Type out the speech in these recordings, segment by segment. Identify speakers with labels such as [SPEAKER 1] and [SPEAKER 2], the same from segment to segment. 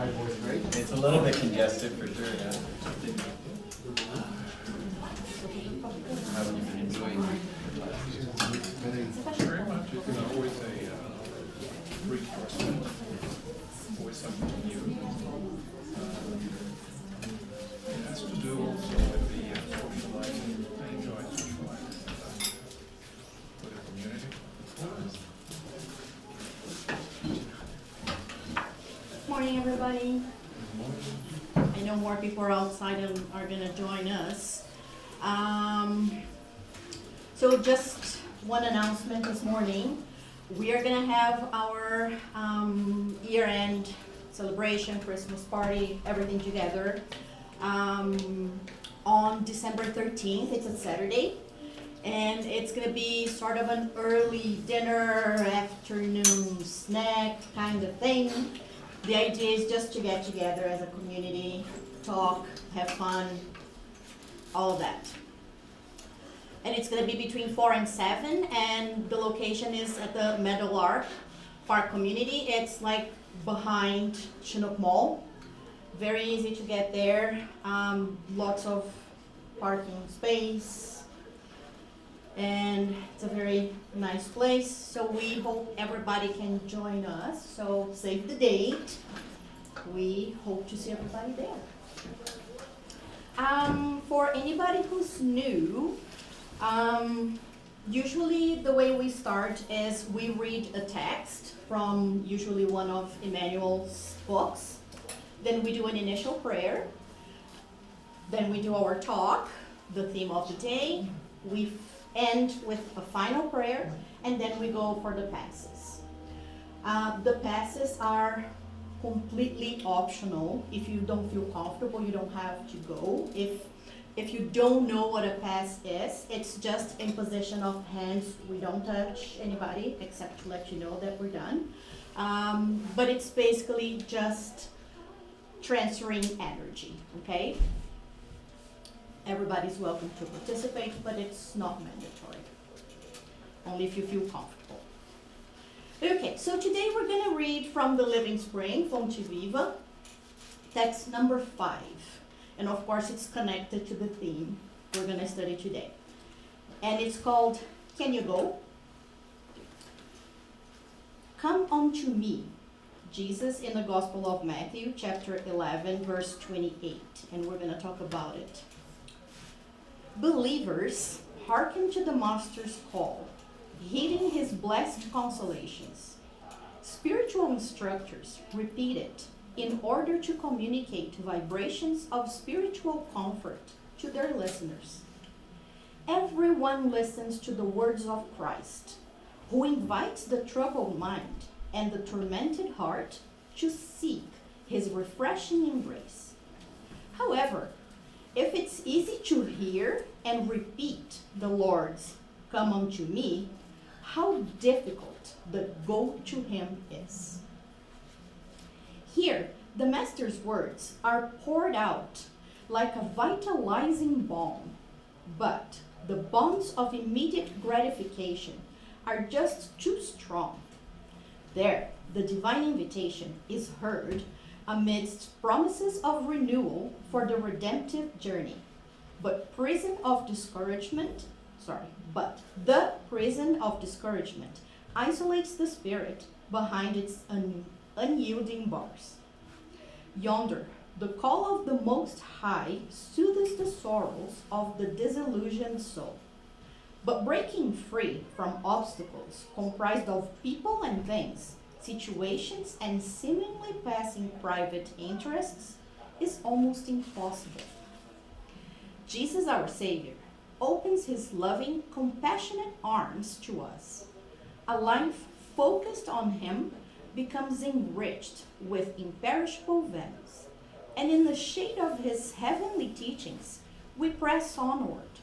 [SPEAKER 1] my voice, right?
[SPEAKER 2] It's a little bit congested for sure, yeah. How have you been enjoying it?
[SPEAKER 3] Very much. It's always a resource. Always something new. It has to do also with the socializing. I enjoy socializing with the community.
[SPEAKER 4] Morning, everybody. I know more people are outside and are going to join us. So just one announcement this morning. We are going to have our year-end celebration, Christmas party, everything together on December 13th. It's a Saturday. And it's going to be sort of an early dinner, afternoon snack kind of thing. The idea is just to get together as a community, talk, have fun, all of that. And it's gonna be between 4 and 7, and the location is at the Meadowlark Park Community. It's like behind Chinook Mall. Very easy to get there, lots of parking space, and it's a very nice place. So we hope everybody can join us. So save the date. We hope to see everybody there. For anybody who's new, usually the way we start is we read a text from usually one of Emmanuel's books. Then we do an initial prayer. Then we do our talk, the theme of the day. We end with a final prayer, and then we go for the passes. The passes are completely optional. If you don't feel comfortable, you don't have to go. If you don't know what a pass is, it's just imposition of hands. We don't touch anybody except to let you know that we're done. But it's basically just transferring energy, okay? Everybody's welcome to participate, but it's not mandatory. Only if you feel comfortable. Okay, so today we're going to read from the Living Spring, Fonte Viva, text number 5. And of course, it's connected to the theme we're going to study today. And it's called, Can You Go? Come unto me, Jesus in the Gospel of Matthew, chapter 11, verse 28. And we're going to talk about it. Believers, hearken to the Master's call, heeding his blessed consolations. Spiritual instructors repeat it in order to communicate vibrations of spiritual comfort to their listeners. Everyone listens to the words of Christ, who invites the troubled mind and the tormented heart to seek his refreshing embrace. However, if it's easy to hear and repeat the Lord's "Come unto me," how difficult the go to him is. Here, the Master's words are poured out like a vitalizing balm, but the bonds of immediate gratification are just too strong. There, the divine invitation is heard amidst promises of renewal for the redemptive journey. But the prison of discouragement isolates the spirit behind its unyielding bars. Yonder, the call of the Most High soothes the sorrows of the disillusioned soul. But breaking free from obstacles comprised of people and things, situations, and seemingly passing private interests is almost impossible. Jesus, our Savior, opens his loving, compassionate arms to us. A life focused on him becomes enriched with imperishable values, and in the shade of his heavenly teachings, we press onward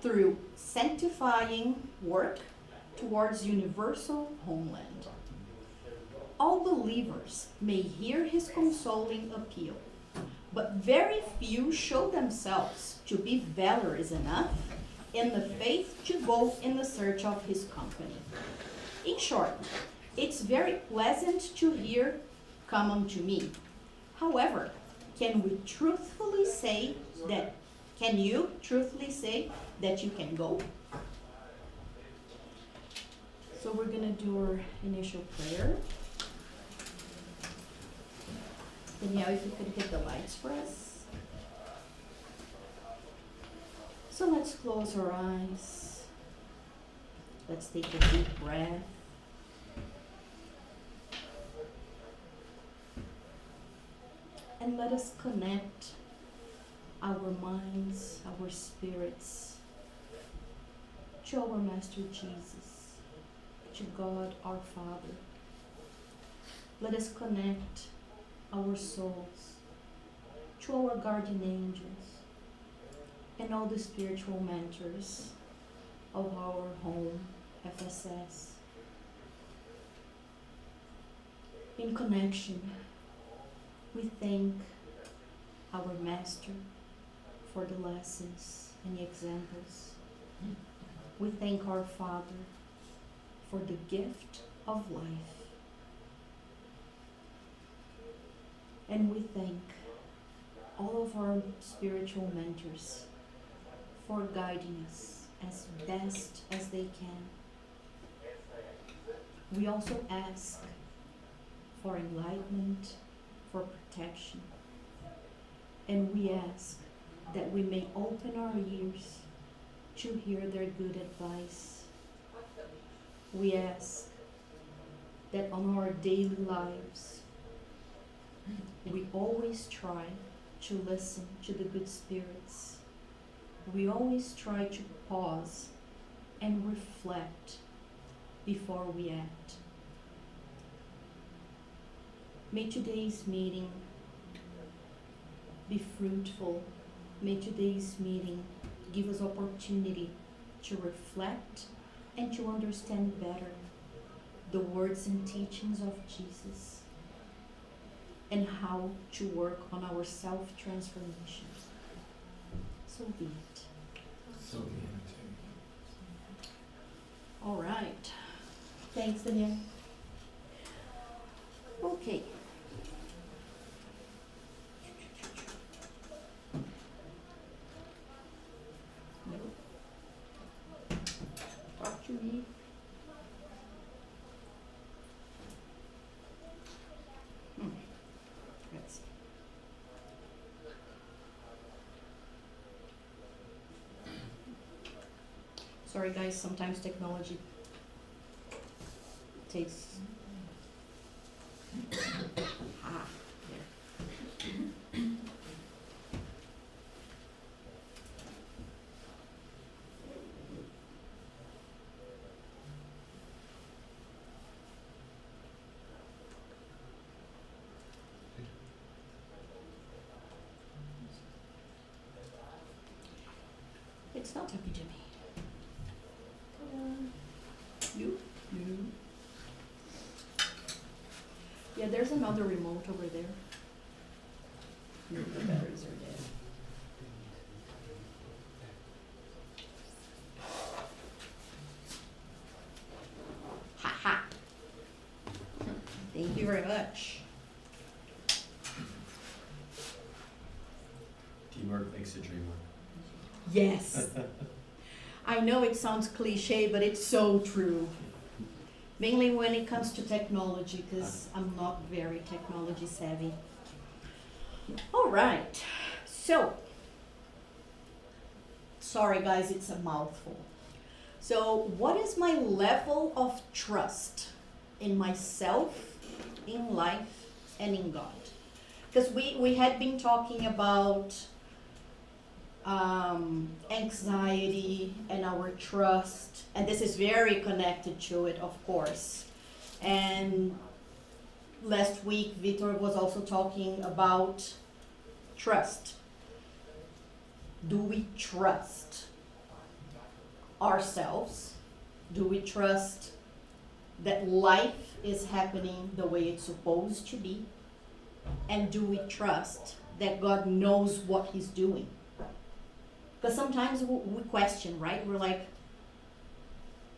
[SPEAKER 4] through sanctifying work towards universal homeland. All believers may hear his consoling appeal, but very few show themselves to be valorous enough in the faith to go in the search of his company. In short, it's very pleasant to hear come unto me. However, can you truthfully say that you can go? So we're gonna do our initial prayer. Danielle, if you could hit the lights for us. So let's close our eyes. Let's take a deep breath. And let us connect our minds, our spirits, to our Master Jesus, to God our Father. Let us connect our souls to our guardian angels and all the spiritual mentors of our home, FSS. In connection, we thank our Master for the lessons and the examples. We thank our Father for the gift of life. And we thank all of our spiritual mentors for guiding us as best as they can. We also ask for enlightenment, for protection, and we ask that we may open our ears to hear their good advice. We ask that on our daily lives, we always try to listen to the good spirits. We always try to pause and reflect before we act. May today's meeting be fruitful. May today's meeting give us opportunity to reflect and to understand better the words and teachings of Jesus and how to work on our self-transformation. So be it.
[SPEAKER 3] So be it.
[SPEAKER 4] All right. Thanks, Danielle. Okay. Talk to me. Let's see. Sorry guys, sometimes technology takes... there. It's not happy to me. You? Yeah, there's another remote over there. No, the batteries are dead. Ha ha! Thank you very much.
[SPEAKER 2] Teamwork makes a dream work.
[SPEAKER 4] Yes. I know it sounds cliche, but it's so true. Mainly when it comes to technology, because I'm not very technology savvy. All right. So, sorry guys, it's a mouthful. So, what is my level of trust in myself, in life, and in God? Because we had been talking about anxiety and our trust, and this is very connected to it, of course. And last week, Victor was also talking about trust. Do we trust ourselves? Do we trust that life is happening the way it's supposed to be? And do we trust that God knows what He's doing? Because sometimes we question, right? We're like,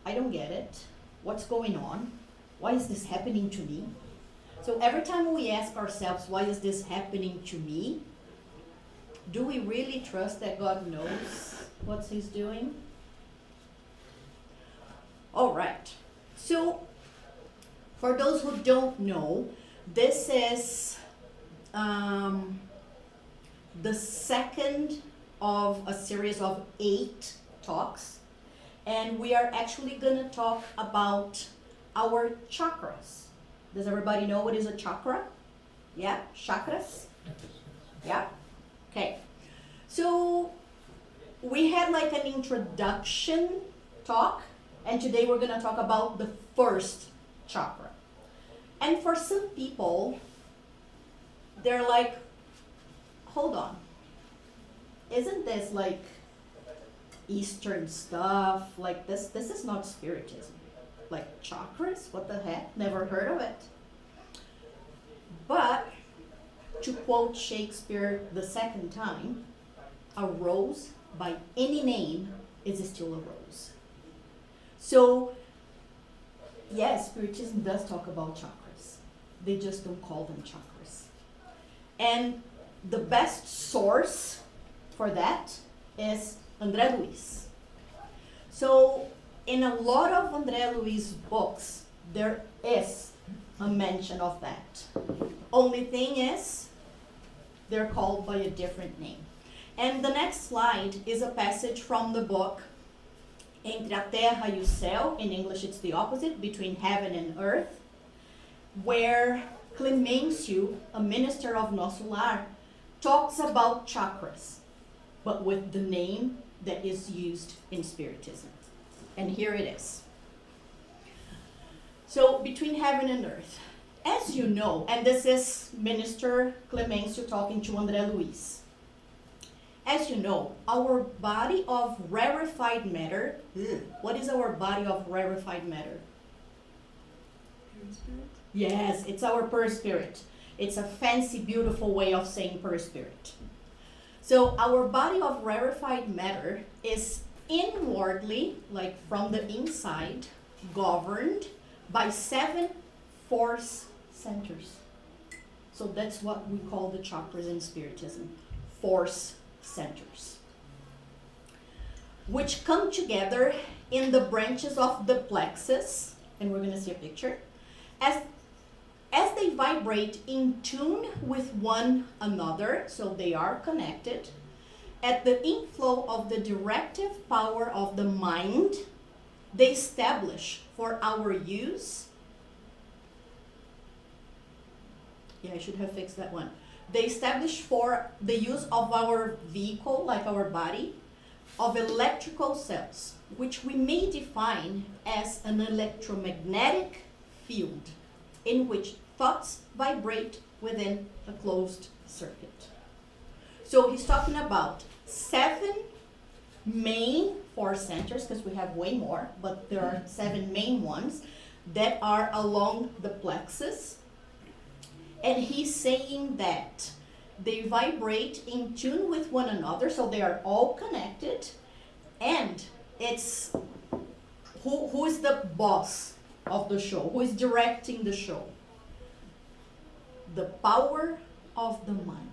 [SPEAKER 4] I don't get it. What's going on? Why is this happening to me? So every time we ask ourselves, why is this happening to me? Do we really trust that God knows what He's doing? All right. So for those who don't know, this is the second of a series of 8 talks. And we are actually going to talk about our chakras. Does everybody know what is a chakra? Yeah? Chakras? Yeah? Okay. So we had like an introduction talk, and today we're going to talk about the first chakra. And for some people, they're like, hold on. Isn't this like Eastern stuff? Like this is not Spiritism. Like chakras? What the heck? Never heard of it. But to quote Shakespeare the second time, a rose by any name is still a rose. So yes, Spiritism does talk about chakras. They just don't call them chakras. And the best source for that is André Luiz. So in a lot of André Luiz's books, there is a mention of that. Only thing is, they're called by a different name. And the next slide is a passage from the book Entre a Terra e o Céu. In English, it's the opposite, Between Heaven and Earth, where Clemencio, a minister of Nosso Lar, talks about chakras, but with the name that is used in Spiritism. And here it is. So, Between Heaven and Earth. As you know, and this is Minister Clemencio talking to André Luiz. As you know, our body of rarefied matter, what is our body of rarefied matter?
[SPEAKER 1] Spirit?
[SPEAKER 4] Yes, it's our perispirit. It's a fancy, beautiful way of saying perispirit. So our body of rarefied matter is inwardly, like from the inside, governed by 7 force centers. So that's what we call the chakras in Spiritism, force centers, which come together in the branches of the plexus, and we're going to see a picture, as they vibrate in tune with one another, so they are connected. At the inflow of the directive power of the mind, they establish for our use. Yeah, I should have fixed that one. They establish for the use of our vehicle, like our body, of electrical cells, which we may define as an electromagnetic field in which thoughts vibrate within a closed circuit. So he's talking about 7 main force centers, because we have way more, but there are 7 main ones that are along the plexus. And he's saying that they vibrate in tune with one another, so they are all connected. And it's who is the boss of the show? Who is directing the show? The power of the mind.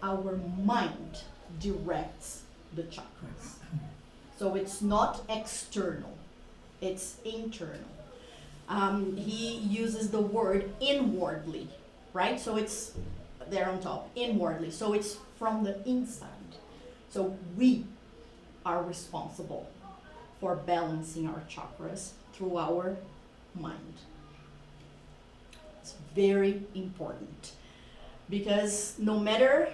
[SPEAKER 4] Our mind directs the chakras. So it's not external, it's internal. He uses the word inwardly, right? So it's there on top, inwardly. So it's from the inside. So we are responsible for balancing our chakras through our mind. It's very important, because no matter,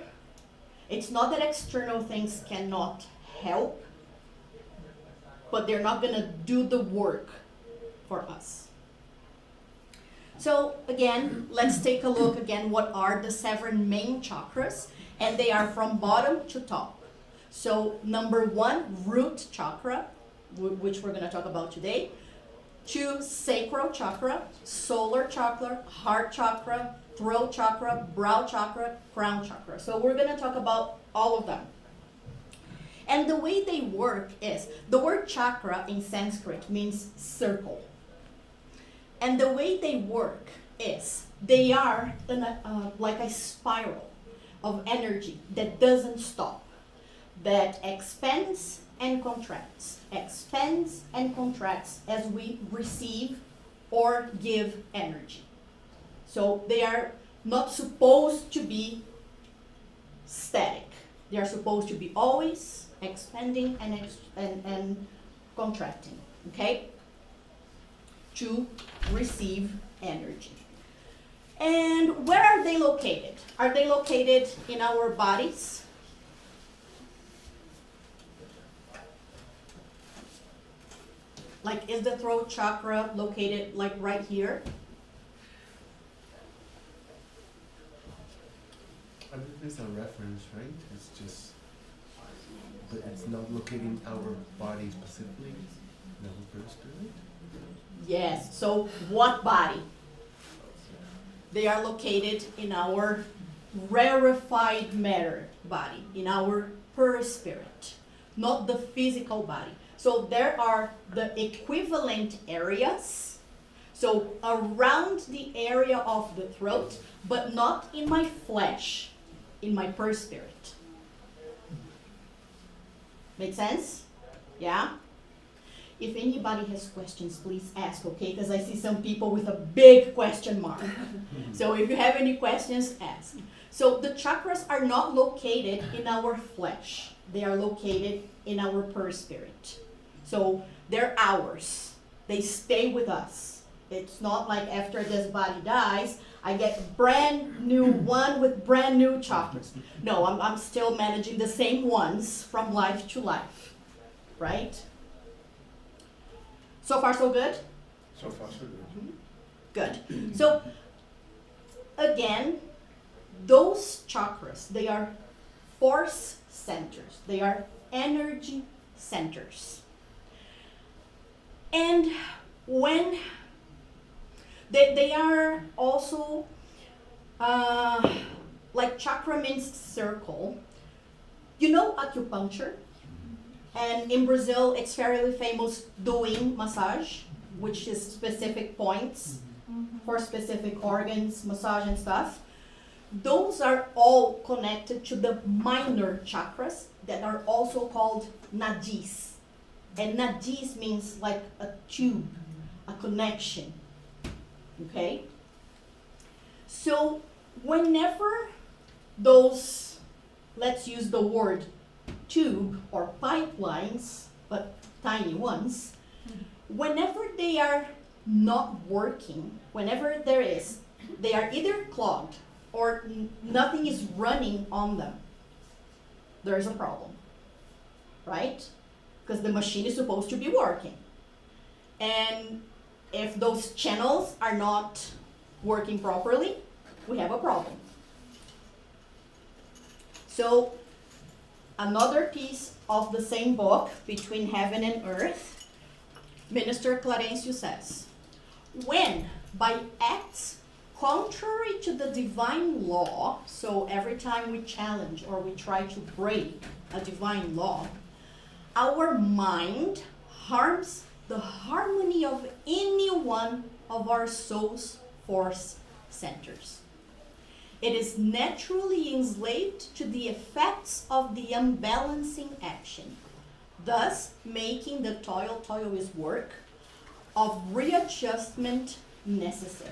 [SPEAKER 4] it's not that external things cannot help, but they're not going to do the work for us. So again, let's take a look again, what are the 7 main chakras, and they are from bottom to top. So number 1, root chakra, which we're going to talk about today. 2, sacral chakra, solar chakra, heart chakra, throat chakra, brow chakra, crown chakra. So we're going to talk about all of them. And the way they work is, the word chakra in Sanskrit means circle. And the way they work is, they are like a spiral of energy that doesn't stop, that expands and contracts as we receive or give energy. So they are not supposed to be static. They are supposed to be always expanding and contracting, okay? To receive energy. And where are they located? Are they located in our bodies? Like, is the throat chakra located like right here?
[SPEAKER 1] I mean, there's a reference, right? It's just, but it's not located in our body specifically, in our first spirit.
[SPEAKER 4] Yes, so what body? They are located in our rarefied matter body, in our perispirit, not the physical body. So there are the equivalent areas, so around the area of the throat, but not in my flesh, in my perispirit. Make sense? Yeah? If anybody has questions, please ask, okay? Because I see some people with a big question mark. So if you have any questions, ask. So the chakras are not located in our flesh. They are located in our perispirit. So they're ours. They stay with us. It's not like after this body dies, I get brand new one with brand new chakras. No, I'm still managing the same ones from life to life, right? So far, so good?
[SPEAKER 3] So far, so good.
[SPEAKER 4] Good. So, again, those chakras, they are force centers. They are energy centers. And when they are also, like chakra means circle. You know acupuncture? And in Brazil, it's fairly famous doing massage, which is specific points for specific organs, massage and stuff. Those are all connected to the minor chakras that are also called nadis. And nadis means like a tube, a connection, okay? So whenever those, let's use the word tube or pipelines, but tiny ones, whenever they are not working, whenever they are either clogged or nothing is running on them, there's a problem, right? Because the machine is supposed to be working. And if those channels are not working properly, we have a problem. So, another piece of the same book, Between Heaven and Earth, Minister Clarencio says, when by acts contrary to the divine law, so every time we challenge or we try to break a divine law, our mind harms the harmony of any one of our soul's force centers. It is naturally enslaved to the effects of the unbalancing action, thus making the toil is work, of readjustment necessary.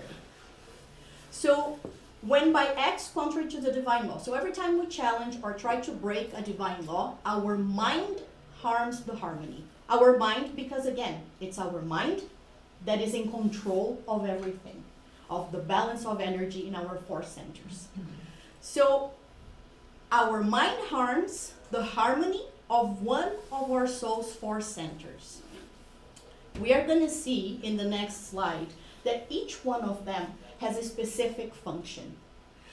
[SPEAKER 4] So, when by acts contrary to the divine law, so every time we challenge or try to break a divine law, our mind harms the harmony. Our mind, because again, it's our mind that is in control of everything, of the balance of energy in our force centers. So our mind harms the harmony of one of our soul's force centers. We are going to see in the next slide that each one of them has a specific function.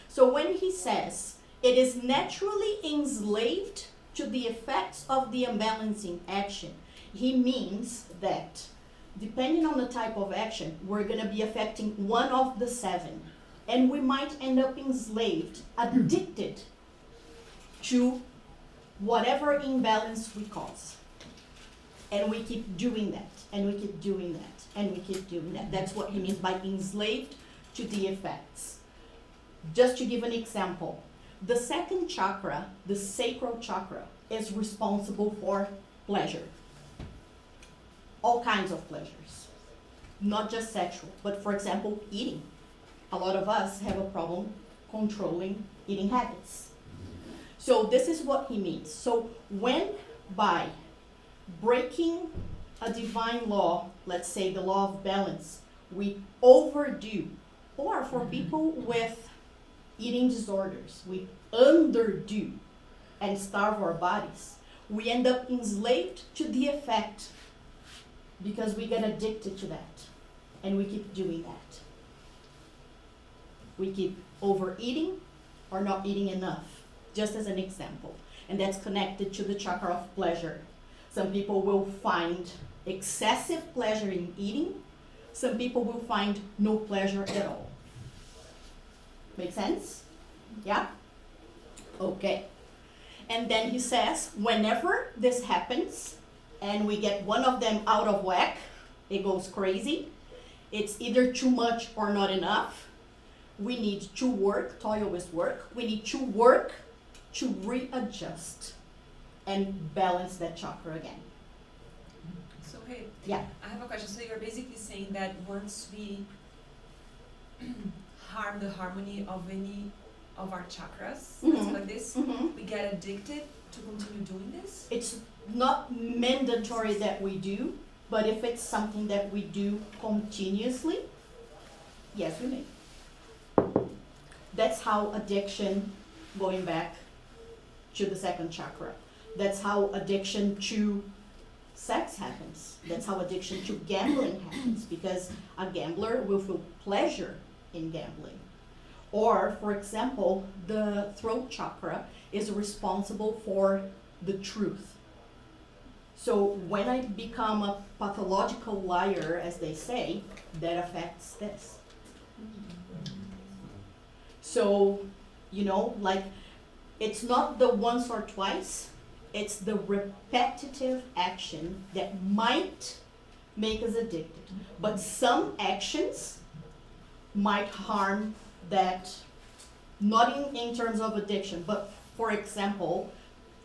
[SPEAKER 4] So when he says it is naturally enslaved to the effects of the unbalancing action, he means that depending on the type of action, we're going to be affecting one of the seven. And we might end up enslaved, addicted to whatever imbalance we cause. And we keep doing that, and we keep doing that, and we keep doing that. That's what he means by enslaved to the effects. Just to give an example, the second chakra, the sacral chakra, is responsible for pleasure. All kinds of pleasures, not just sexual, but for example, eating. A lot of us have a problem controlling eating habits. So this is what he means. So when by breaking a divine law, let's say the law of balance, we overdo, or for people with eating disorders, we underdo and starve our bodies, we end up enslaved to the effect because we get addicted to that and we keep doing that. We keep overeating or not eating enough, just as an example. And that's connected to the chakra of pleasure. Some people will find excessive pleasure in eating. Some people will find no pleasure at all. Make sense? Yeah? Okay. And then he says, whenever this happens, and we get one of them out of whack, it goes crazy, it's either too much or not enough. We need to work, toil is work, we need to work to readjust and balance that chakra again.
[SPEAKER 5] So hey,
[SPEAKER 4] Yeah.
[SPEAKER 5] I have a question. So you're basically saying that once we harm the harmony of any of our chakras, let's say like this, we get addicted to continue doing this?
[SPEAKER 4] It's not mandatory that we do, but if it's something that we do continuously, yes, we may. That's how addiction, going back to the second chakra, that's how addiction to sex happens. That's how addiction to gambling happens, because a gambler will feel pleasure in gambling. Or, for example, the throat chakra is responsible for the truth. So when I become a pathological liar, as they say, that affects this. So, you know, like, it's not the once or twice, it's the repetitive action that might make us addicted. But some actions might harm that, not in terms of addiction, but for example,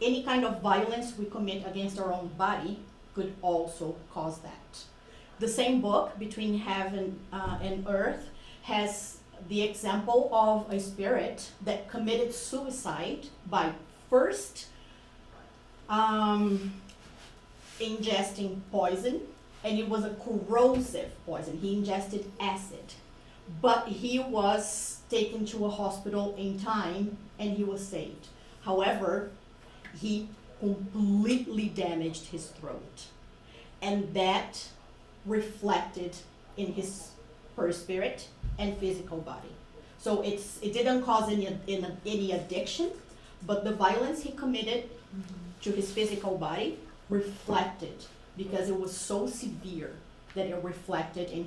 [SPEAKER 4] any kind of violence we commit against our own body could also cause that. The same book, Between Heaven and Earth, has the example of a spirit that committed suicide by first ingesting poison, and it was a corrosive poison. He ingested acid, but he was taken to a hospital in time and he was saved. However, he completely damaged his throat, and that reflected in his perispirit and physical body. So it didn't cause any addiction, but the violence he committed to his physical body reflected, because it was so severe that it reflected in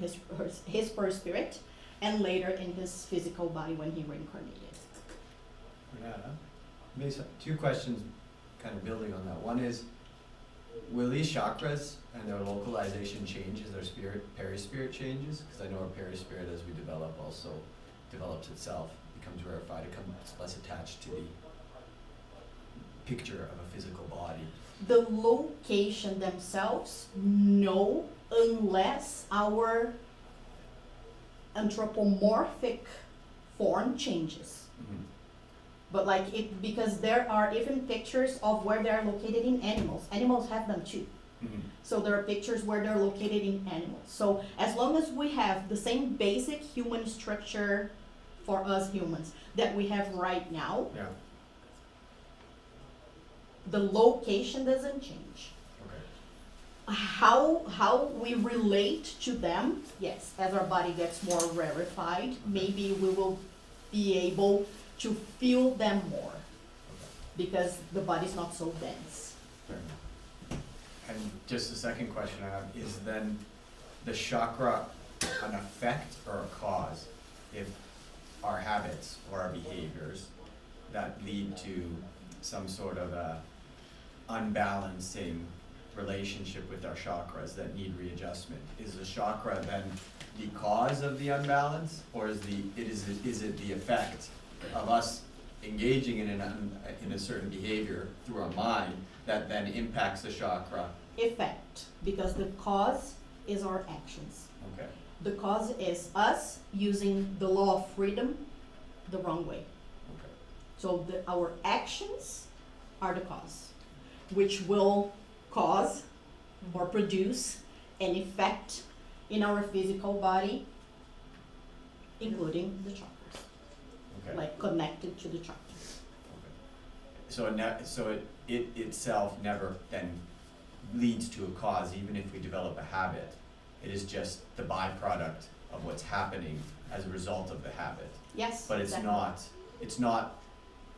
[SPEAKER 4] his perispirit and later in his physical body when he reincarnated.
[SPEAKER 2] Renata, maybe two questions kind of building on that. One is, will these chakras and their localization change as their perispirit changes? Because I know our perispirit, as we develop, also develops itself, becomes rarefied, it becomes less attached to the picture of a physical body.
[SPEAKER 4] The location themselves, no, unless our anthropomorphic form changes.
[SPEAKER 2] Mm-hmm.
[SPEAKER 4] But like because there are even pictures of where they're located in animals. Animals have them too.
[SPEAKER 2] Mm-hmm.
[SPEAKER 4] So there are pictures where they're located in animals. So as long as we have the same basic human structure for us humans that we have right now,
[SPEAKER 2] Yeah.
[SPEAKER 4] the location doesn't change.
[SPEAKER 2] Okay.
[SPEAKER 4] How we relate to them, yes, as our body gets more rarefied, maybe we will be able to feel them more, because the body's not so dense.
[SPEAKER 2] Fair enough. And just the second question I have is then the chakra an effect or a cause if our habits or our behaviors that lead to some sort of a unbalancing relationship with our chakras that need readjustment. Is the chakra then the cause of the unbalance, or is it the effect of us engaging in a certain behavior through our mind that then impacts the chakra?
[SPEAKER 4] Effect, because the cause is our actions.
[SPEAKER 2] Okay.
[SPEAKER 4] The cause is us using the law of freedom the wrong way.
[SPEAKER 2] Okay.
[SPEAKER 4] So our actions are the cause, which will cause or produce an effect in our physical body, including the chakras,
[SPEAKER 2] Okay.
[SPEAKER 4] like connected to the chakras.
[SPEAKER 2] Okay. So it itself never then leads to a cause, even if we develop a habit. It is just the byproduct of what's happening as a result of the habit.
[SPEAKER 4] Yes.
[SPEAKER 2] But
[SPEAKER 4] exactly.
[SPEAKER 2] it's not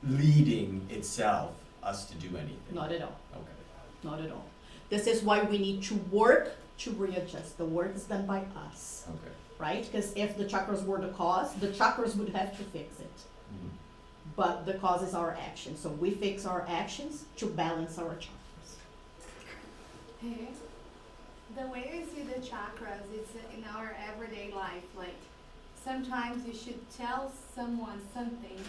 [SPEAKER 2] leading itself us to do anything.
[SPEAKER 4] Not at all.
[SPEAKER 2] Okay.
[SPEAKER 4] Not at all. This is why we need to work to readjust. The work is done by us,
[SPEAKER 2] Okay.
[SPEAKER 4] right? Because if the chakras were the cause, the chakras would have to fix it.
[SPEAKER 2] Mhm.
[SPEAKER 4] But the cause is our actions. So we fix our actions to balance our chakras.
[SPEAKER 6] Hey, the way I see the chakras is in our everyday life. Like sometimes you should tell someone something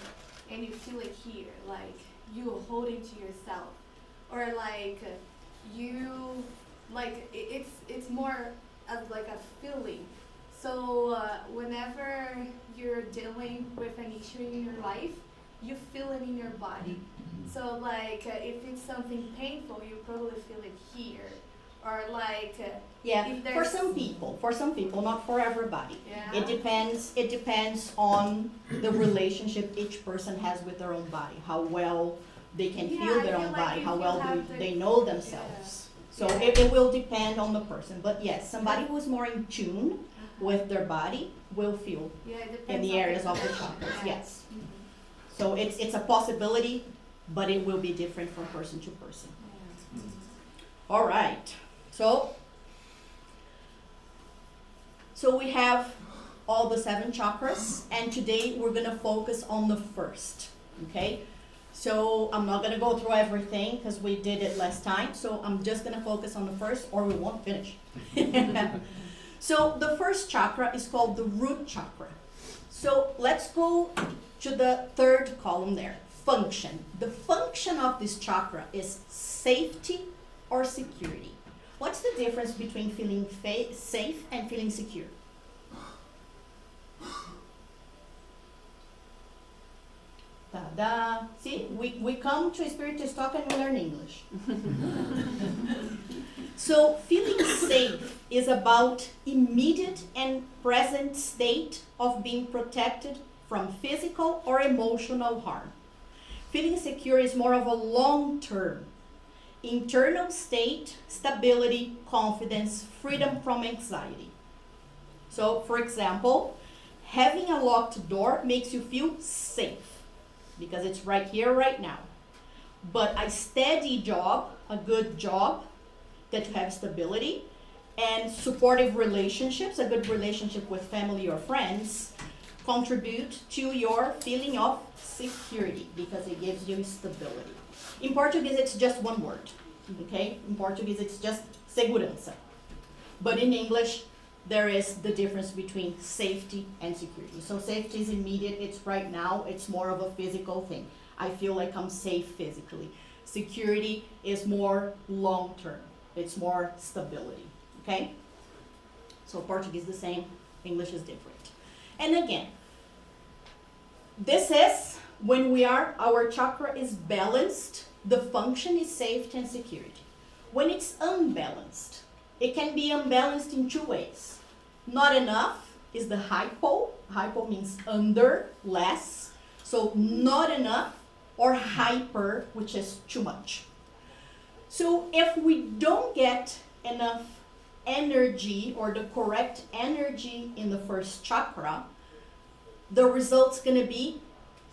[SPEAKER 6] and you feel it here, like you holding to yourself, or like it's more of like a feeling. So whenever you're dealing with an issue in your life, you feel it in your body. So like if it's something painful, you probably feel it here, or like
[SPEAKER 4] Yeah,
[SPEAKER 6] if
[SPEAKER 4] for
[SPEAKER 6] there's-
[SPEAKER 4] some people, not for everybody.
[SPEAKER 6] yeah.
[SPEAKER 4] It depends on the relationship each person has with their own body, how well they can
[SPEAKER 6] Yeah,
[SPEAKER 4] feel
[SPEAKER 6] I
[SPEAKER 4] their
[SPEAKER 6] feel
[SPEAKER 4] own
[SPEAKER 6] like
[SPEAKER 4] body,
[SPEAKER 6] if
[SPEAKER 4] how
[SPEAKER 6] you
[SPEAKER 4] well
[SPEAKER 6] have the-
[SPEAKER 4] they know themselves. So
[SPEAKER 6] Yeah.
[SPEAKER 4] it will depend on the person, but yes, somebody who is more in tune
[SPEAKER 6] Uh-huh.
[SPEAKER 4] with their body will feel
[SPEAKER 6] Yeah, it depends
[SPEAKER 4] in the
[SPEAKER 6] on
[SPEAKER 4] areas of the
[SPEAKER 6] person.
[SPEAKER 4] chakras,
[SPEAKER 6] Yeah.
[SPEAKER 4] yes.
[SPEAKER 6] Mhm.
[SPEAKER 4] So it's a possibility, but it will be different from person to person.
[SPEAKER 6] Yeah.
[SPEAKER 4] All right, so we have all the 7 chakras, and today we're gonna focus on the first, okay? So I'm not gonna go through everything, because we did it last time, so I'm just gonna focus on the first, or we won't finish. So the first chakra is called the root chakra. So let's go to the 3rd column there, function. The function of this chakra is safety or security. What's the difference between feeling safe and feeling secure? Ta-da! See, we come to Spiritist talk and we learn English. So feeling safe is about immediate and present state of being protected from physical or emotional harm. Feeling secure is more of a long-term internal state, stability, confidence, freedom from anxiety. So, for example, having a locked door makes you feel safe because it's right here, right now. But a steady job, a good job that you have stability, and supportive relationships, a good relationship with family or friends, contribute to your feeling of security because it gives you stability. In Portuguese, it's just one word, okay? In Portuguese, it's just segurança. But in English, there is the difference between safety and security. So safety is immediate, it's right now, it's more of a physical thing. I feel like I'm safe physically. Security is more long-term, it's more stability, okay? So Portuguese the same, English is different. And again, this is when our chakra is balanced, the function is safety and security. When it's unbalanced, it can be unbalanced in 2 ways. Not enough is the hypo. Hypo means under, less. So not enough, or hyper, which is too much. So if we don't get enough energy or the correct energy in the first chakra, the result's gonna be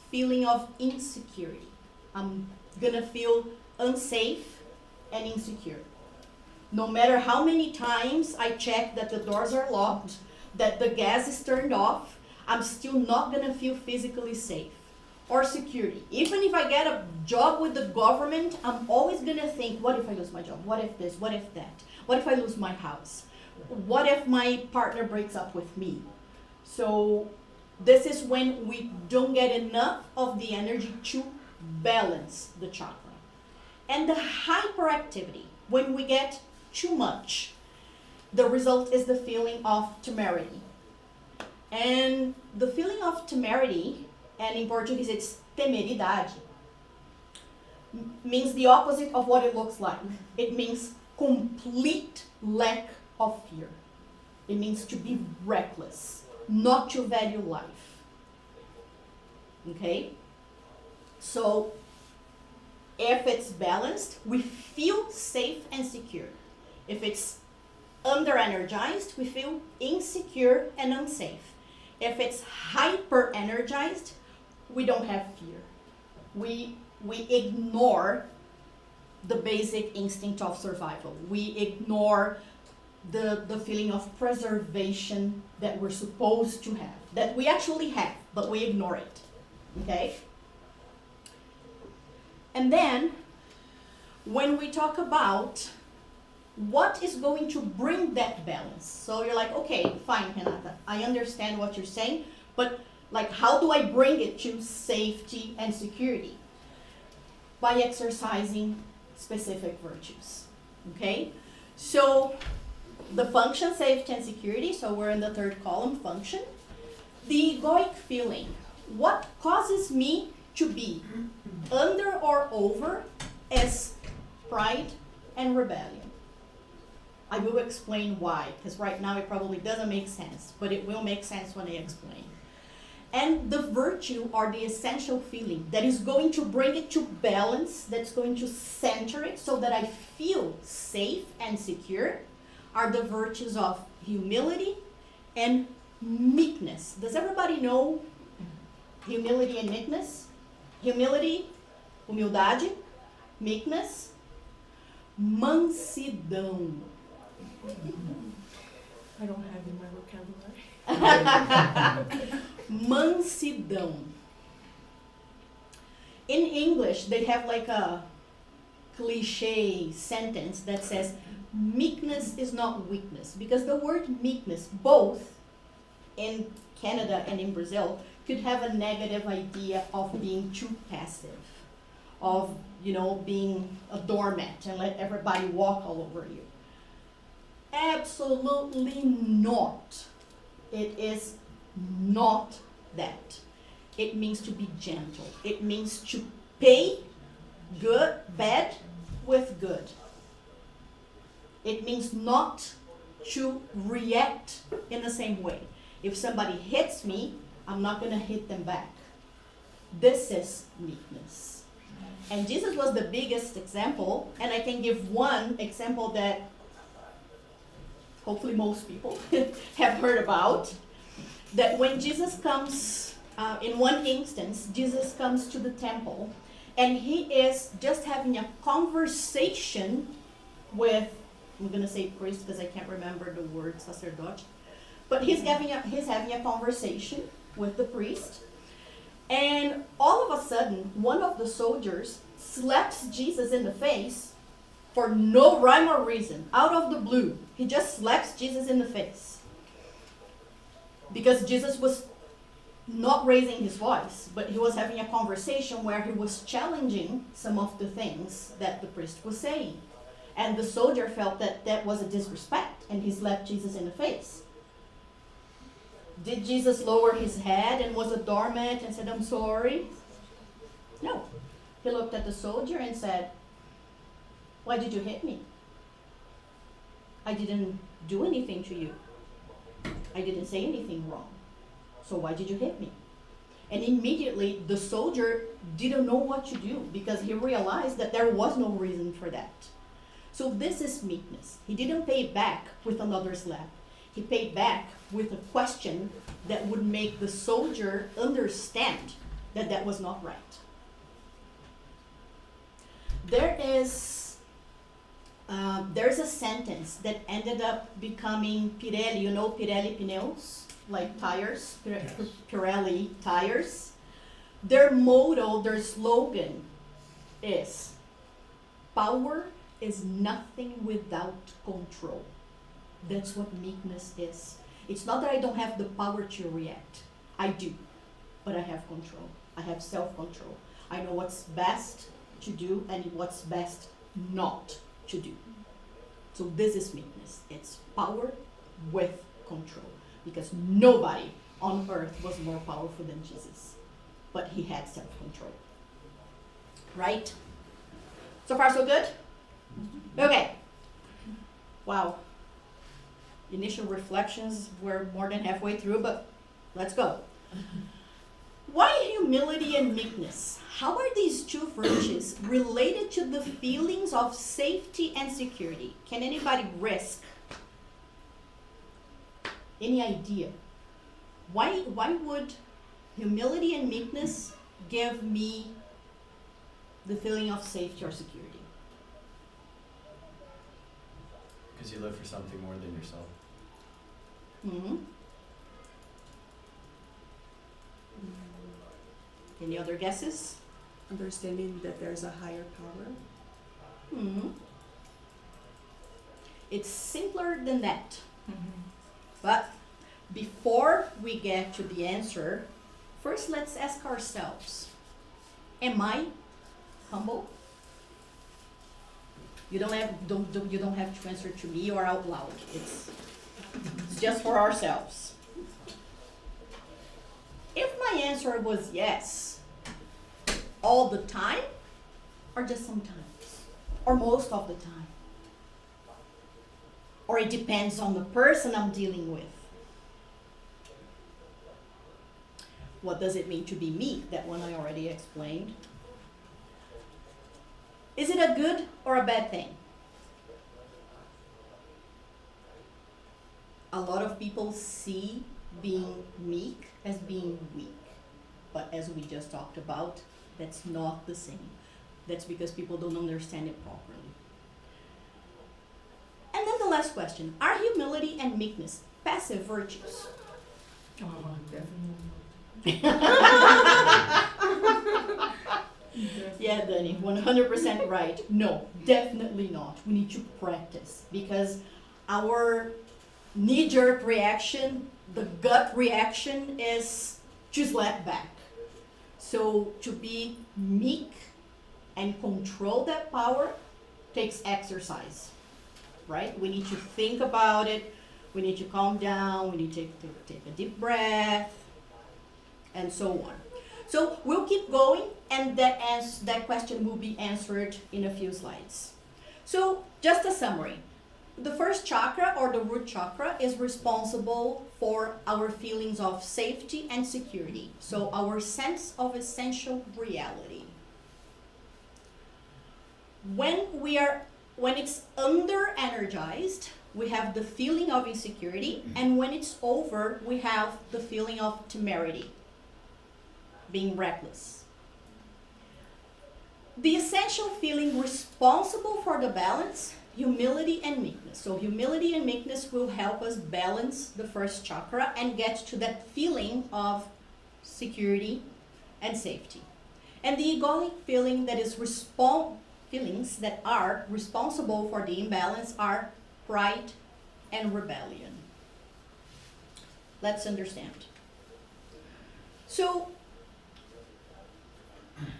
[SPEAKER 4] feeling of insecurity. I'm gonna feel unsafe and insecure. No matter how many times I check that the doors are locked, that the gas is turned off, I'm still not gonna feel physically safe. or security. Even if I get a job with the government, I'm always gonna think, what if I lose my job? What if this? What if that? What if I lose my house? What if my partner breaks up with me? So this is when we don't get enough of the energy to balance the chakra. And the hyperactivity, when we get too much, the result is the feeling of temerity. And the feeling of temerity, and in Portuguese it's temeridade, means the opposite of what it looks like. It means complete lack of fear. It means to be reckless, not to value life. Okay? So, if it's balanced, we feel safe and secure. If it's under-energized, we feel insecure and unsafe. If it's hyper-energized, we don't have fear. We ignore the basic instinct of survival. We ignore the feeling of preservation that we're supposed to have, that we actually have, but we ignore it. Okay? And then, when we talk about what is going to bring that balance, so you're like, okay, fine, Renata, I understand what you're saying, but like, how do I bring it to safety and security? By exercising specific virtues, okay? So, the function, safety and security, so we're in the third column, function. The egoic feeling, what causes me to be under or over is pride and rebellion. I will explain why, because right now it probably doesn't make sense, but it will make sense when I explain. And the virtue or the essential feeling that is going to bring it to balance, that's going to center it so that I feel safe and secure, are the virtues of humility and meekness. Does everybody know humility and meekness? Humility, humildade, meekness, mansidão.
[SPEAKER 5] I don't have in my vocabulary.
[SPEAKER 4] Mansidão. In English, they have like a cliche sentence that says, meekness is not weakness. Because the word meekness, both in Canada and in Brazil, could have a negative idea of being too passive, of, being a doormat and let everybody walk all over you. Absolutely not. It is not that. It means to be gentle. It means to pay bad with good. It means not to react in the same way. If somebody hits me, I'm not going to hit them back. This is meekness. And Jesus was the biggest example, and I can give one example that hopefully most people have heard about, that when Jesus comes, in one instance, Jesus comes to the temple, and he is just having a conversation with, I'm going to say priest because I can't remember the word sacerdote, but he's having a conversation with the priest, and all of a sudden, one of the soldiers slaps Jesus in the face for no rhyme or reason, out of the blue. He just slaps Jesus in the face. Because Jesus was not raising his voice, but he was having a conversation where he was challenging some of the things that the priest was saying. And the soldier felt that that was a disrespect, and he slapped Jesus in the face. Did Jesus lower his head and was a doormat and said, I'm sorry? No. He looked at the soldier and said, why did you hit me? I didn't do anything to you. I didn't say anything wrong. So why did you hit me? And immediately the soldier didn't know what to do because he realized that there was no reason for that. So this is meekness. He didn't pay back with another slap. He paid back with a question that would make the soldier understand that that was not right. There's a sentence that ended up becoming Pirelli. You know Pirelli pneus, like tires, Pirelli tires. Their motto, their slogan is, power is nothing without control. That's what meekness is. It's not that I don't have the power to react. I do, but I have control. I have self-control. I know what's best to do and what's best not to do. So this is meekness. It's power with control. Because nobody on earth was more powerful than Jesus. But he had self-control. Right? So far so good? Okay. Wow. Initial reflections, we're more than halfway through, but let's go. Why humility and meekness? How are these two virtues related to the feelings of safety and security? Can anybody risk? Any idea? Why would humility and meekness give me the feeling of safety or security?
[SPEAKER 2] Because you live for something more than yourself.
[SPEAKER 4] Mm-hmm. Any other guesses?
[SPEAKER 5] Understanding that there's a higher power.
[SPEAKER 4] Mm-hmm. It's simpler than that. But before we get to the answer, first let's ask ourselves, am I humble? You don't have to answer to me or out loud. It's just for ourselves. If my answer was yes, all the time, or just sometimes, or most of the time, or it depends on the person I'm dealing with. What does it mean to be meek? That one I already explained. Is it a good or a bad thing? A lot of people see being meek as being weak. But as we just talked about, that's not the same. That's because people don't understand it properly. And then the last question, are humility and meekness passive virtues?
[SPEAKER 5] Oh, definitely.
[SPEAKER 4] Yeah, Danny, 100% right. No, definitely not. We need to practice because our knee-jerk reaction, the gut reaction is to slap back. So to be meek and control that power takes exercise, right? We need to think about it. We need to calm down. We need to take a deep breath and so on. So we'll keep going, and that question will be answered in a few slides. So just a summary. The first chakra, or the root chakra, is responsible for our feelings of safety and security. So our sense of essential reality. When it's under-energized, we have the feeling of insecurity, and when it's over, we have the feeling of temerity, being reckless. The essential feeling responsible for the balance, humility and meekness. So humility and meekness will help us balance the first chakra and get to that feeling of security and safety. And the egoic feeling that is feelings that are responsible for the imbalance are pride and rebellion. Let's understand. So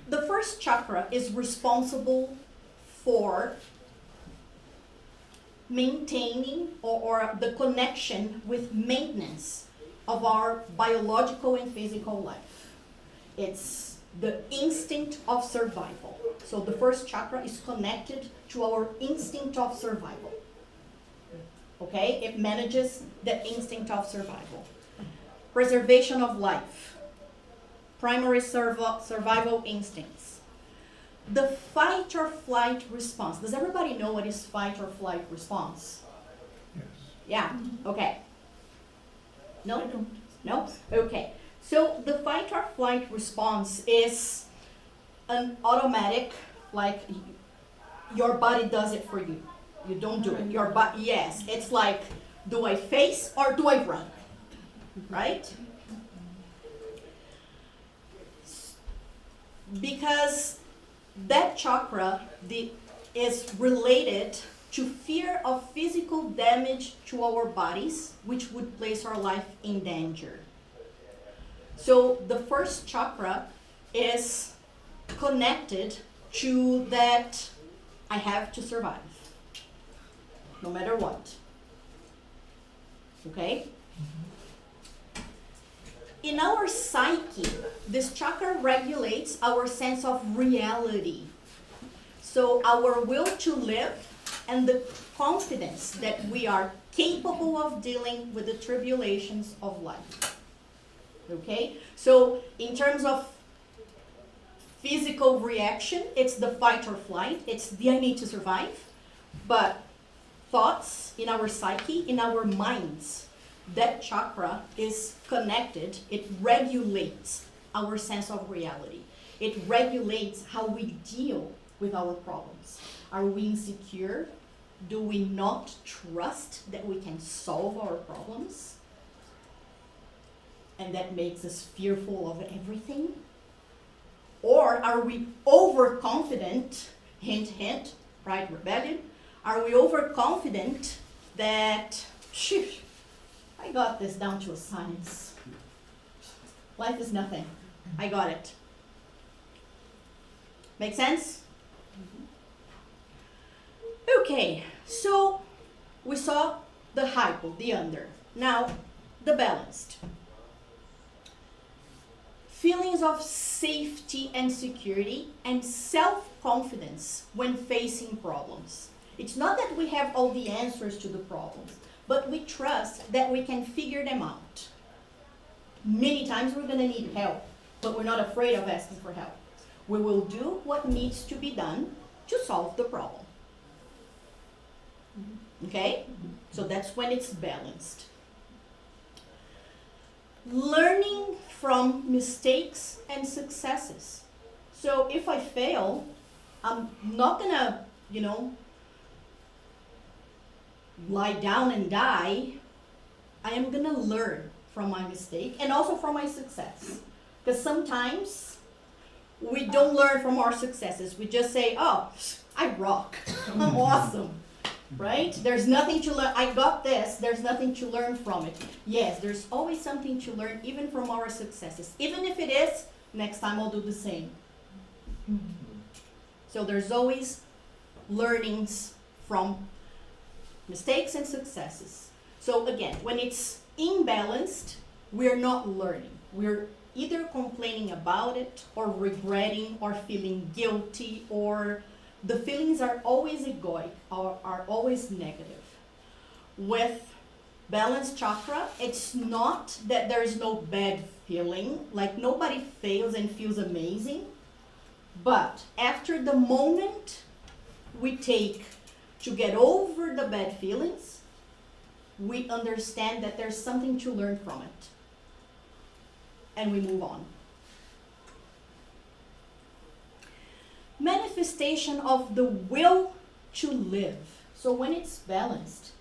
[SPEAKER 4] the first chakra is responsible for maintaining or the connection with maintenance of our biological and physical life. It's the instinct of survival. So the first chakra is connected to our instinct of survival. Okay? It manages the instinct of survival. Preservation of life. Primary survival instincts. The fight or flight response. Does everybody know what is fight or flight response?
[SPEAKER 3] Yes.
[SPEAKER 4] Yeah, okay. No? No? Okay. So the fight or flight response is an automatic, like your body does it for you. You don't do it. Your body, yes. It's like, do I face or do I run? Right? because that chakra is related to fear of physical damage to our bodies, which would place our life in danger. So the first chakra is connected to that I have to survive, no matter what. Okay? In our psyche, this chakra regulates our sense of reality. So our will to live and the confidence that we are capable of dealing with the tribulations of life. Okay? So in terms of physical reaction, it's the fight or flight, it's the I need to survive. But thoughts in our psyche, in our minds, that chakra is connected, it regulates our sense of reality. It regulates how we deal with our problems. Are we insecure? Do we not trust that we can solve our problems? And that makes us fearful of everything? Or are we overconfident, hint, hint, pride, rebellion? Are we overconfident that, phew, I got this down to a science. Life is nothing. I got it. Make sense? Okay, so we saw the hypo, the under. Now, the balanced. Feelings of safety and security and self-confidence when facing problems. It's not that we have all the answers to the problems, but we trust that we can figure them out. Many times we're going to need help, but we're not afraid of asking for help. We will do what needs to be done to solve the problem. Okay? So that's when it's balanced. Learning from mistakes and successes. So if I fail, I'm not going to, lie down and die. I am going to learn from my mistake and also from my success. Because sometimes we don't learn from our successes. We just say, oh, I rock. I'm awesome. Right? There's nothing to learn. I got this. There's nothing to learn from it. Yes, there's always something to learn even from our successes. Even if it is, next time I'll do the same. So there's always learnings from mistakes and successes. So again, when it's imbalanced, we're not learning. We're either complaining about it or regretting or feeling guilty, or the feelings are always egoic or are always negative. With balanced chakra, it's not that there is no bad feeling, like nobody fails and feels amazing, but after the moment we take to get over the bad feelings, we understand that there's something to learn from it. And we move on. Manifestation of the will to live. So when it's balanced,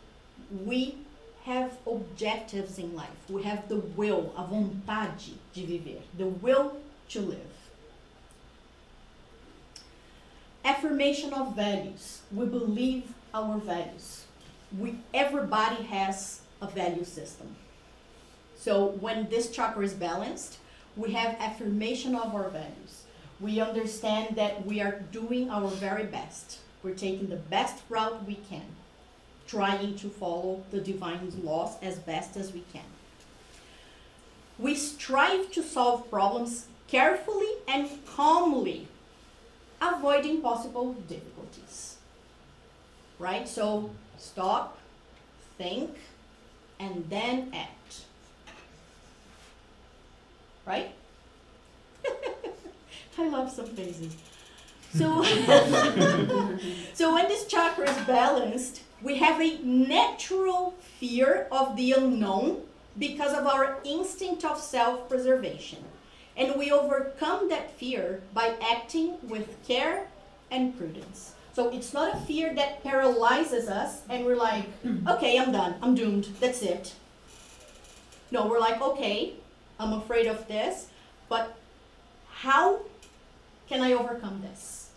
[SPEAKER 4] we have objectives in life. We have the will, a vontade de viver, the will to live. Affirmation of values. We believe our values. Everybody has a value system. So when this chakra is balanced, we have affirmation of our values. We understand that we are doing our very best. We're taking the best route we can, trying to follow the divine laws as best as we can. We strive to solve problems carefully and calmly, avoiding possible difficulties. Right? So stop, think, and then act. Right? I love some faces. So, so when this chakra is balanced, we have a natural fear of the unknown because of our instinct of self-preservation. And we overcome that fear by acting with care and prudence. So it's not a fear that paralyzes us and we're like, okay, I'm done, I'm doomed, that's it. No, we're like, okay, I'm afraid of this, but how can I overcome this?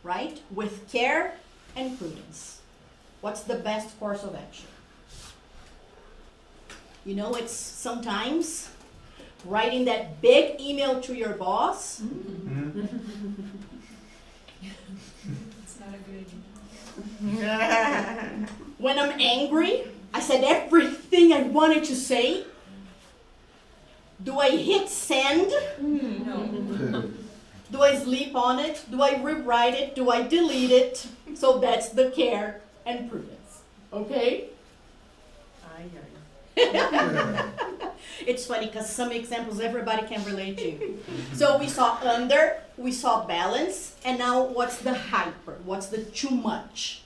[SPEAKER 4] Right? With care and prudence. What's the best course of action? You know, it's sometimes writing that big email to your boss.
[SPEAKER 5] It's not a good idea.
[SPEAKER 4] When I'm angry, I said everything I wanted to say. Do I hit send?
[SPEAKER 5] No.
[SPEAKER 4] Do I sleep on it? Do I rewrite it? Do I delete it? So that's the care and prudence. Okay? It's funny because some examples everybody can relate to. So we saw under, we saw balance, and now what's the hyper? What's the too much?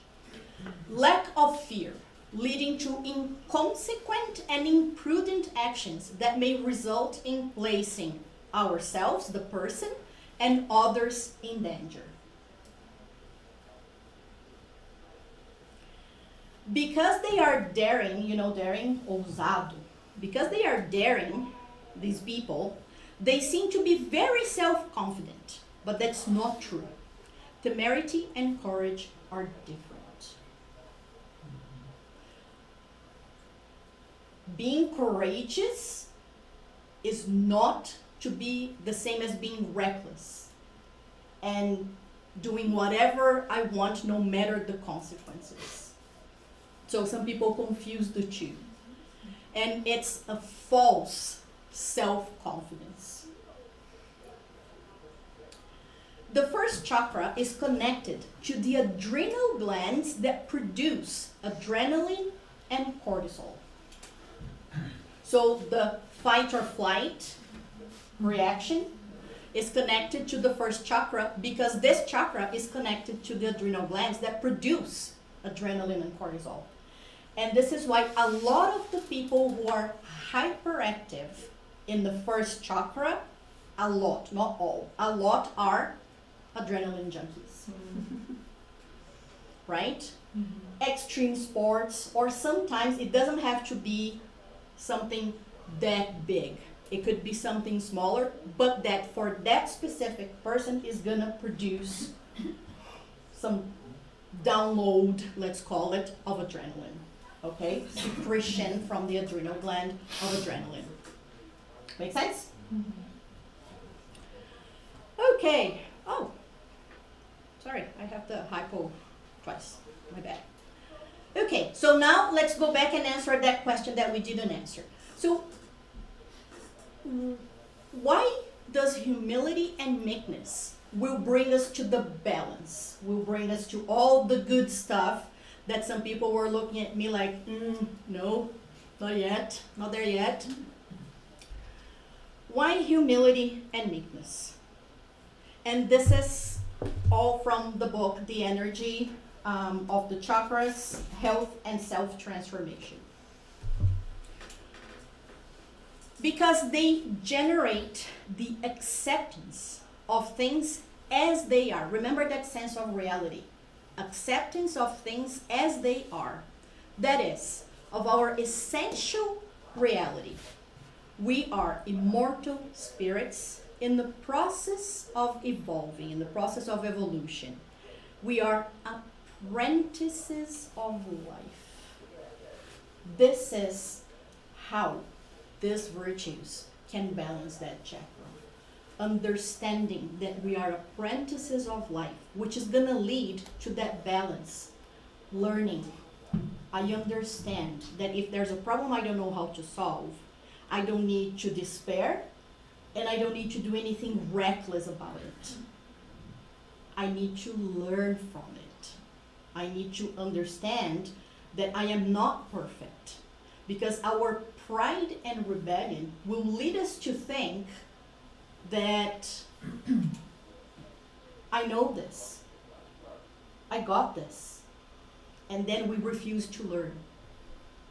[SPEAKER 4] Lack of fear, leading to inconsequent and imprudent actions that may result in placing ourselves, the person, and others in danger. Because they are daring, you know, daring, ousado, because they are daring, these people, they seem to be very self-confident, but that's not true. Temerity and courage are different. Being courageous is not to be the same as being reckless and doing whatever I want no matter the consequences. So some people confuse the two. And it's a false self-confidence. The first chakra is connected to the adrenal glands that produce adrenaline and cortisol. So the fight or flight reaction is connected to the first chakra because this chakra is connected to the adrenal glands that produce adrenaline and cortisol. And this is why a lot of the people who are hyperactive in the first chakra, a lot, not all, a lot are adrenaline junkies. Right? Extreme sports, or sometimes it doesn't have to be something that big. It could be something smaller, but that for that specific person is gonna produce some download, let's call it, of adrenaline. Okay? Secretion from the adrenal gland of adrenaline. Make sense? Okay. Oh. Sorry, I have the hypo twice. My bad. Okay, so now let's go back and answer that question that we didn't answer. So, why does humility and meekness will bring us to the balance, will bring us to all the good stuff that some people were looking at me like, no, not yet, not there yet. Why humility and meekness? And this is all from the book, The Energy of the Chakras, Health and Self-Transformation. Because they generate the acceptance of things as they are. Remember that sense of reality. Acceptance of things as they are. That is, of our essential reality. We are immortal spirits in the process of evolving, in the process of evolution. We are apprentices of life. This is how these virtues can balance that chakra. Understanding that we are apprentices of life, which is going to lead to that balance. Learning. I understand that if there's a problem I don't know how to solve, I don't need to despair, and I don't need to do anything reckless about it. I need to learn from it. I need to understand that I am not perfect, because our pride and rebellion will lead us to think that I know this, I got this, and then we refuse to learn.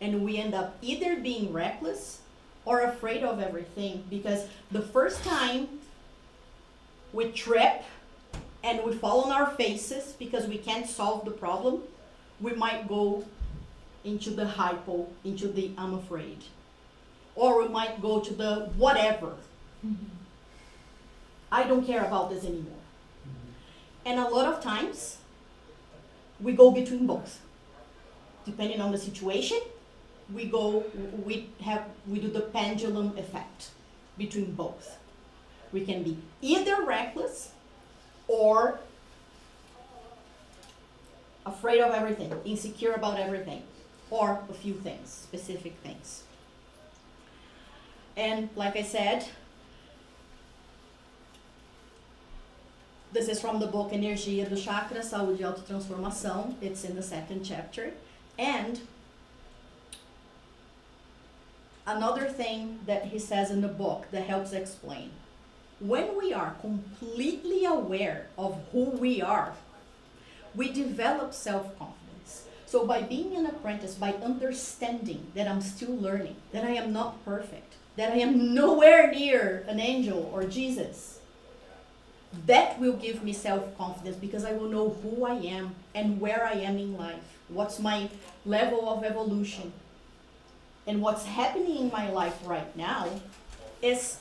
[SPEAKER 4] And we end up either being reckless or afraid of everything, because the first time we trip and we fall on our faces because we can't solve the problem, we might go into the hypo, into the I'm afraid. Or we might go to the whatever. I don't care about this anymore. And a lot of times, we go between both. Depending on the situation, we do the pendulum effect between both. We can be either reckless or afraid of everything, insecure about everything, or a few things, specific things. And like I said, this is from the book Energia do Chakra, Saúde e Autotransformação. It's in the 2nd chapter. And another thing that he says in the book that helps explain. When we are completely aware of who we are, we develop self-confidence. So by being an apprentice, by understanding that I'm still learning, that I am not perfect, that I am nowhere near an angel or Jesus, that will give me self-confidence because I will know who I am and where I am in life. What's my level of evolution? And what's happening in my life right now is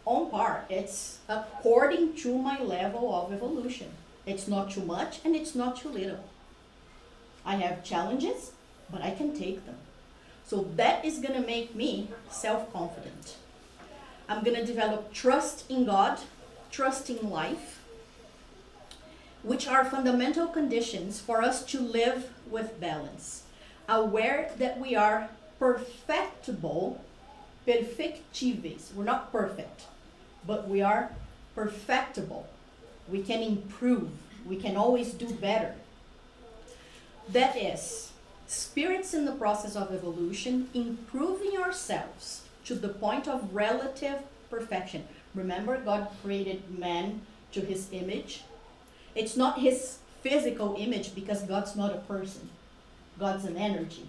[SPEAKER 4] on par. It's according to my level of evolution. It's not too much and it's not too little. I have challenges, but I can take them. So that is going to make me self-confident. I'm going to develop trust in God, trust in life, which are fundamental conditions for us to live with balance. Aware that we are perfectible, perfectíveis. We're not perfect, but we are perfectible. We can improve. We can always do better. That is, spirits in the process of evolution, improving ourselves to the point of relative perfection. Remember, God created man to his image. It's not his physical image because God's not a person. God's an energy.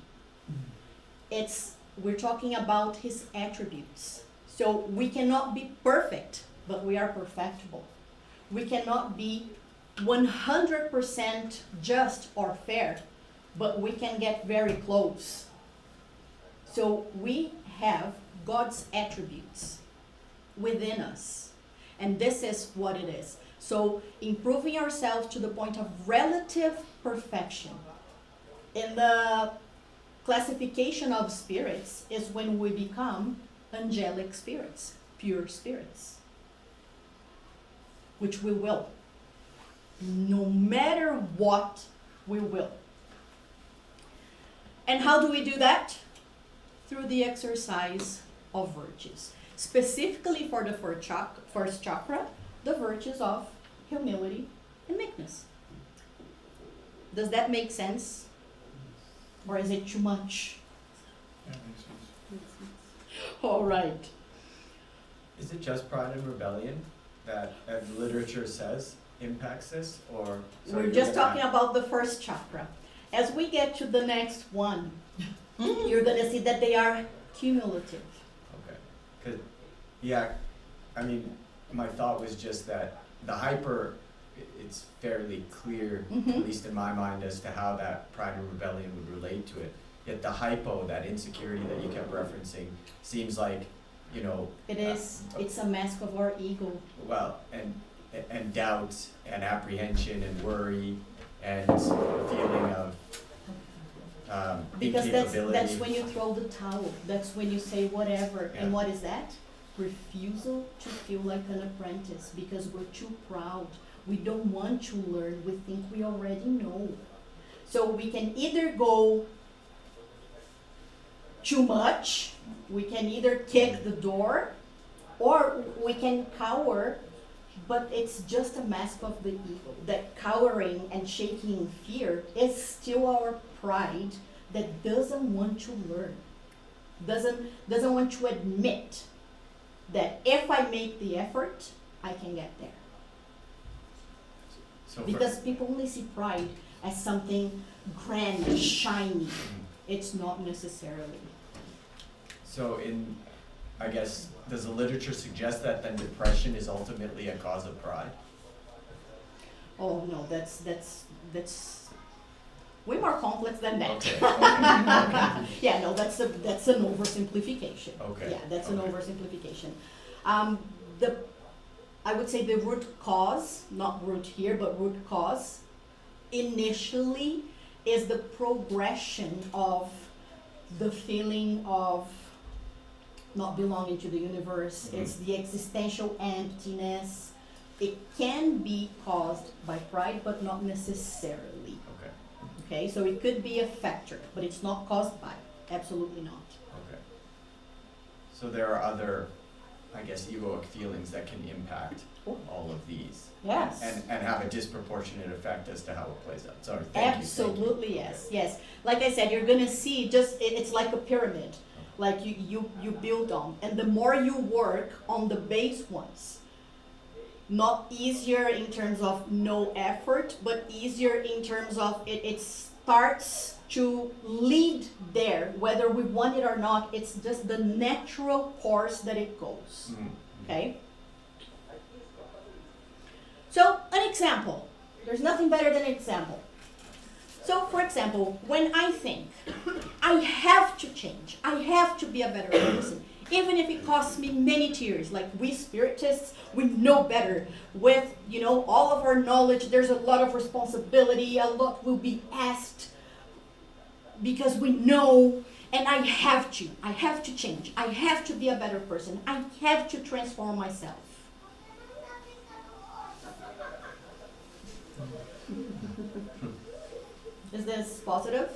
[SPEAKER 4] We're talking about his attributes. So we cannot be perfect, but we are perfectible. We cannot be 100% just or fair, but we can get very close. So we have God's attributes within us. And this is what it is. So improving ourselves to the point of relative perfection. In the classification of spirits is when we become angelic spirits, pure spirits, which we will. No matter what, we will. And how do we do that? Through the exercise of virtues. Specifically for the first chakra, the virtues of humility and meekness. Does that make sense? Or is it too much?
[SPEAKER 3] Yeah, makes sense.
[SPEAKER 4] All right.
[SPEAKER 2] Is it just pride and rebellion that, as the literature says, impacts this? Or
[SPEAKER 4] We're just talking about the first chakra. As we get to the next one, you're going to see that they are cumulative.
[SPEAKER 2] Okay. 'Cause, yeah, I mean, my thought was just that the hyper, it's fairly clear,
[SPEAKER 4] Mhm.
[SPEAKER 2] at least in my mind, as to how that pride and rebellion would relate to it. Yet the hypo, that insecurity that you kept referencing, seems like, you know.
[SPEAKER 4] It is, it's a mask of our ego.
[SPEAKER 2] Well, and doubt and apprehension and worry and a feeling of
[SPEAKER 4] Because that's
[SPEAKER 2] incapability.
[SPEAKER 4] when you throw the towel. That's when you say whatever.
[SPEAKER 2] Yeah.
[SPEAKER 4] And what is that? Refusal to feel like an apprentice because we're too proud. We don't want to learn. We think we already know. So we can either go too much, we can either kick the door, or we can cower, but it's just a mask of the ego. That cowering and shaking in fear is still our pride that doesn't want to learn, doesn't want to admit that if I make the effort, I can get there.
[SPEAKER 2] So for-
[SPEAKER 4] Because people only see pride as something grand, shiny. It's not necessarily.
[SPEAKER 2] So I guess, does the literature suggest that then depression is ultimately a cause of pride?
[SPEAKER 4] Oh no, that's way more complex than that.
[SPEAKER 2] Okay, okay.
[SPEAKER 4] Yeah, no, that's an oversimplification.
[SPEAKER 2] Okay,
[SPEAKER 4] Yeah, that's an
[SPEAKER 2] okay.
[SPEAKER 4] oversimplification. I would say the root cause, not root here, but root cause, initially is the progression of the feeling of not belonging to the universe.
[SPEAKER 2] Mhm.
[SPEAKER 4] It's the existential emptiness. It can be caused by pride, but not necessarily.
[SPEAKER 2] Okay,
[SPEAKER 4] Okay, so it could be a factor, but it's not caused by. Absolutely not.
[SPEAKER 2] okay. So there are other, I guess, egoic feelings that can impact
[SPEAKER 4] Cool.
[SPEAKER 2] all of these.
[SPEAKER 4] Yes.
[SPEAKER 2] And have a disproportionate effect as to how it plays out. Sorry, thank you.
[SPEAKER 4] Absolutely, yes, yes. Like I said, you're gonna see just, it's like a pyramid, like you build on. And the more you work on the base ones, not easier in terms of no effort, but easier in terms of it starts to lead there, whether we want it or not. It's just the natural course that it goes,
[SPEAKER 2] Mhm.
[SPEAKER 4] okay? So, an example. There's nothing better than an example. So, for example, when I think, I have to change, I have to be a better person, even if it costs me many tears, like we Spiritists, we know better. With, all of our knowledge, there's a lot of responsibility, a lot will be asked, because we know, and I have to change, I have to be a better person, I have to transform myself. Is this positive?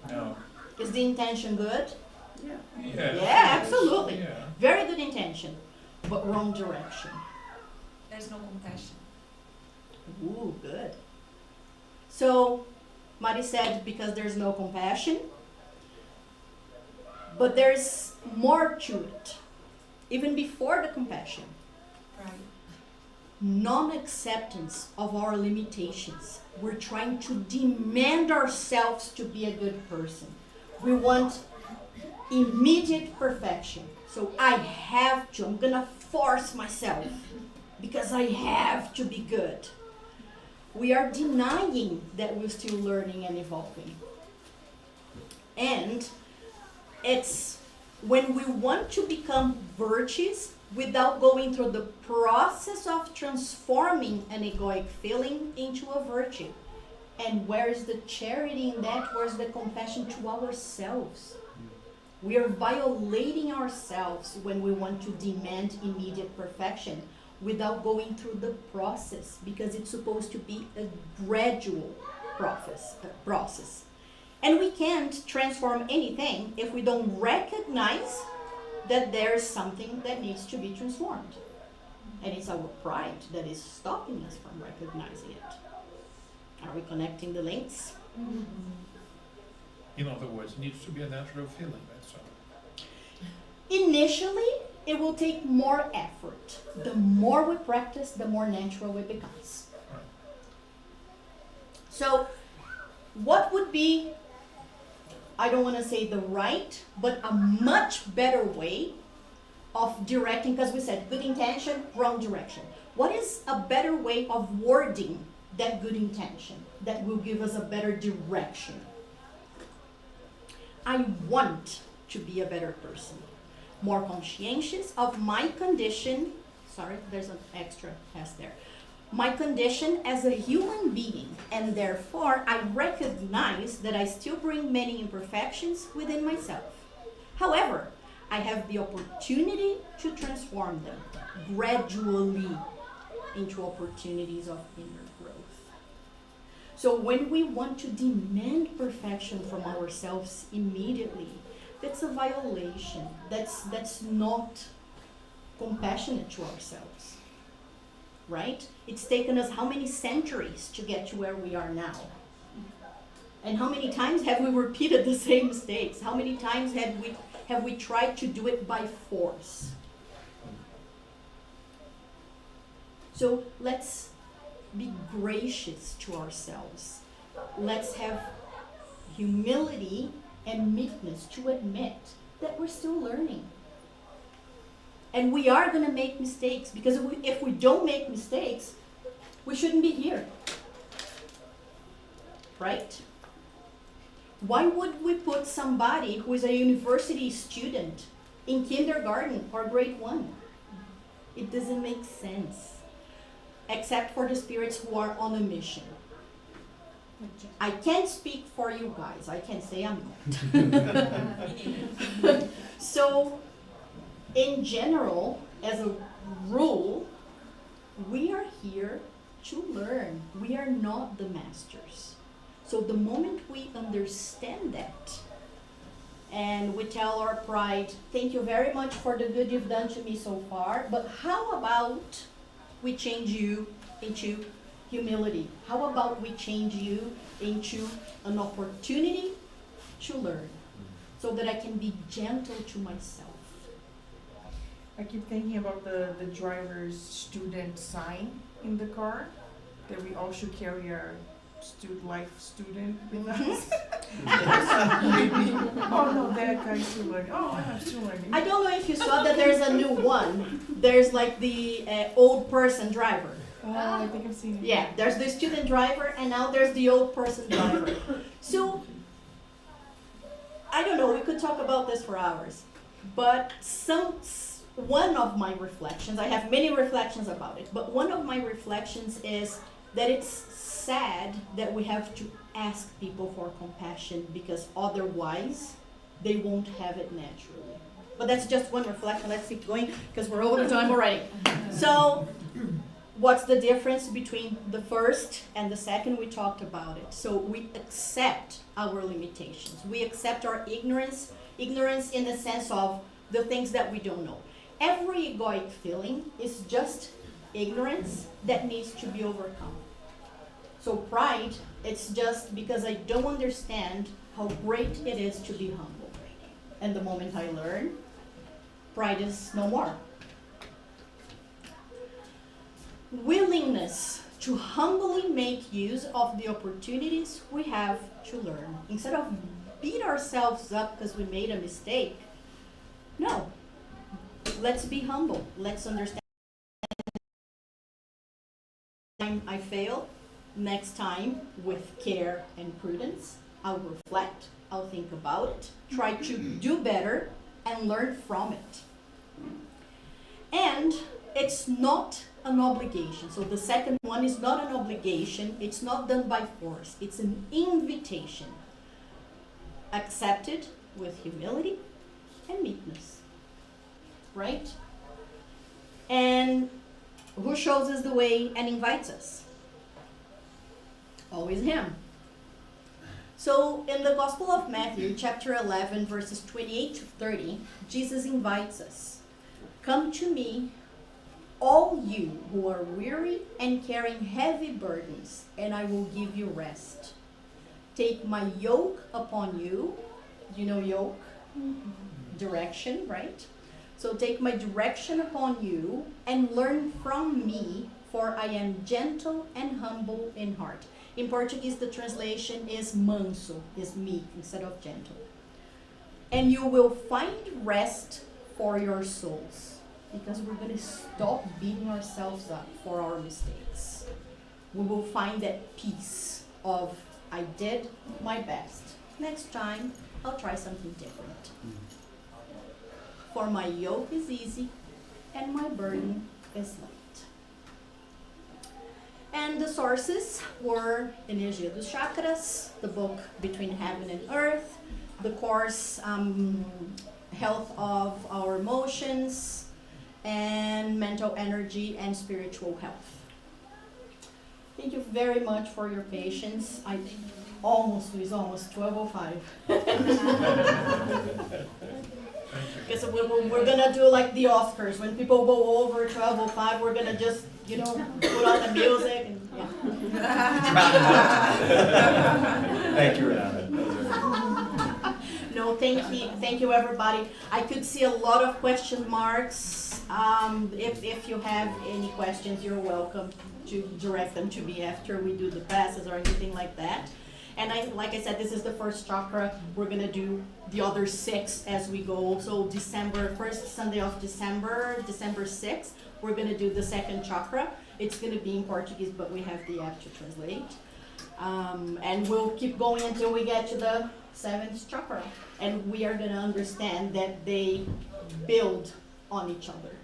[SPEAKER 3] No.
[SPEAKER 4] Is the intention good?
[SPEAKER 3] Yeah.
[SPEAKER 4] Yeah, absolutely.
[SPEAKER 3] Yeah.
[SPEAKER 4] Very good intention, but wrong direction.
[SPEAKER 5] There's no compassion.
[SPEAKER 4] Ooh, good. So, Mari said because there's no compassion, but there's more to it. Even before the compassion,
[SPEAKER 5] Right.
[SPEAKER 4] non-acceptance of our limitations. We're trying to demand ourselves to be a good person. We want immediate perfection. So I'm gonna force myself because I have to be good. We are denying that we're still learning and evolving. And it's when we want to become virtuous without going through the process of transforming an egoic feeling into a virtue. And where's the charity in that? Where's the compassion to ourselves? We are violating ourselves when we want to demand immediate perfection without going through the process, because it's supposed to be a gradual process. And we can't transform anything if we don't recognize that there's something that needs to be transformed. And it's our pride that is stopping us from recognizing it. Are we connecting the links?
[SPEAKER 3] In other words, it needs to be a natural feeling, that's all.
[SPEAKER 4] Initially, it will take more effort. The more we practice, the more natural it becomes.
[SPEAKER 3] Right.
[SPEAKER 4] So, what would be, I don't want to say the right, but a much better way of directing, because we said good intention, wrong direction. What is a better way of wording that good intention that will give us a better direction? I want to be a better person, more conscientious of my condition. Sorry, there's an extra S there. My condition as a human being, and therefore I recognize that I still bring many imperfections within myself. However, I have the opportunity to transform them gradually into opportunities of inner growth. So when we want to demand perfection from ourselves immediately, that's a violation. That's not compassionate to ourselves, right? It's taken us how many centuries to get to where we are now? And how many times have we repeated the same mistakes? How many times have we tried to do it by force? So let's be gracious to ourselves. Let's have humility and meekness to admit that we're still learning. And we are going to make mistakes, because if we don't make mistakes, we shouldn't be here. Right? Why would we put somebody who is a university student in kindergarten or grade 1? It doesn't make sense. Except for the spirits who are on a mission. I can't speak for you guys. I can say I'm not. So, in general, as a rule, we are here to learn. We are not the masters. So the moment we understand that, and we tell our pride, thank you very much for the good you've done to me so far, but how about we change you into humility? How about we change you into an opportunity to learn, so that I can be gentle to myself?
[SPEAKER 7] I keep thinking about the driver's student sign in the car, that we all should carry our life student with us. Maybe, oh no, that guy's still learning. Oh, I'm still learning.
[SPEAKER 4] I don't know if you saw that there's a new one. There's like the old person driver.
[SPEAKER 7] I think I've seen it.
[SPEAKER 4] Yeah, there's the student driver, and now there's the old person driver. So, I don't know, we could talk about this for hours. But one of my reflections, I have many reflections about it, but one of my reflections is that it's sad that we have to ask people for compassion, because otherwise they won't have it naturally. But that's just one reflection. Let's keep going, because we're over the time already. So, what's the difference between the first and the second? We talked about it. So we accept our limitations. We accept our ignorance in the sense of the things that we don't know. Every egoic feeling is just ignorance that needs to be overcome. So pride, it's just because I don't understand how great it is to be humble. And the moment I learn, pride is no more. Willingness to humbly make use of the opportunities we have to learn. Instead of beat ourselves up because we made a mistake, no. Let's be humble. Let's understand. I fail. Next time, with care and prudence, I'll reflect, I'll think about it, try to do better, and learn from it. And it's not an obligation. So the second one is not an obligation. It's not done by force. It's an invitation. Accepted with humility and meekness. Right? And who shows us the way and invites us? Always Him. So in the Gospel of Matthew, chapter 11, verses 28 to 30, Jesus invites us. Come to me, all you who are weary and carrying heavy burdens, and I will give you rest. Take my yoke upon you. You know yoke? Direction, right? So take my direction upon you and learn from me, for I am gentle and humble in heart. In Portuguese, the translation is manso, is meek instead of gentle. And you will find rest for your souls, because we're going to stop beating ourselves up for our mistakes. We will find that peace of, I did my best. Next time, I'll try something different. For my yoke is easy and my burden is light. And the sources were Energia dos Chakras, the book Between Heaven and Earth, the course Health of Our Emotions, and Mental Energy and Spiritual Health. Thank you very much for your patience. It's almost 12:05. Because we're gonna do like the Oscars. When people go over 12:05, we're gonna just, put on the music and
[SPEAKER 2] Thank you, Renata.
[SPEAKER 4] No, thank you everybody. I could see a lot of question marks. If you have any questions, you're welcome to direct them to me after we do the classes or anything like that. And like I said, this is the first chakra. We're gonna do the other 6 as we go. So first Sunday of December 6th, we're gonna do the second chakra. It's gonna be in Portuguese, but we have the app to translate. And we'll keep going until we get to the 7th chakra. And we are gonna understand that they build on each other.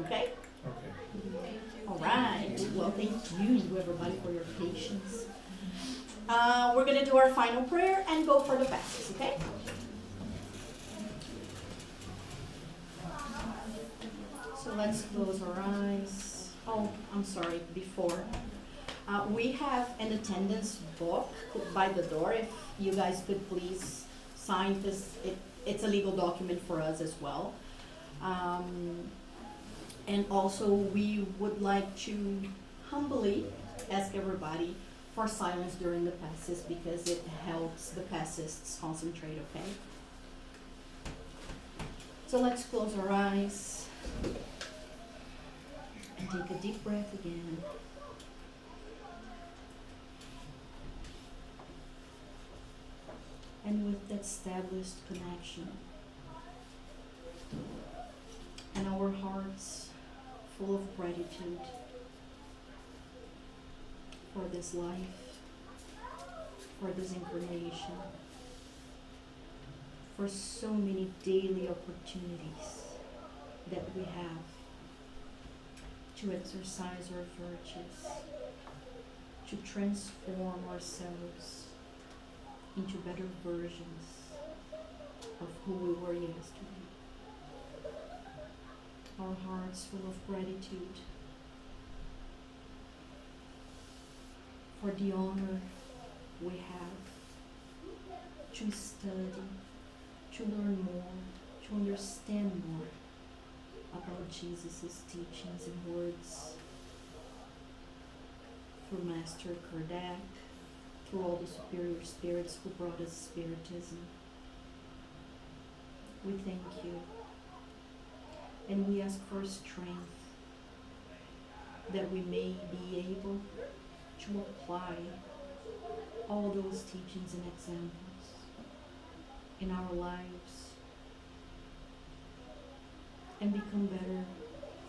[SPEAKER 4] Okay?
[SPEAKER 3] Okay.
[SPEAKER 6] Thank you.
[SPEAKER 4] All right. Well, thank you, everybody, for your patience. We're going to do our final prayer and go for the passes, okay? So let's close our eyes. Oh, I'm sorry, before. We have an attendance book by the door. If you guys could please sign this, it's a legal document for us as well. And also, we would like to humbly ask everybody for silence during the passes because it helps the passists concentrate, okay? So let's close our eyes and take a deep breath again. And with that established connection and our hearts full of gratitude for this life, for this incarnation, for so many daily opportunities that we have to exercise our virtues, to transform ourselves into better versions of who we were yesterday. Our hearts full of gratitude for the honor we have to study, to learn more, to understand more about Jesus' teachings and words through Master Kardec, through all the superior spirits who brought us Spiritism. We thank you. And we ask for strength that we may be able to apply all those teachings and examples in our lives and become better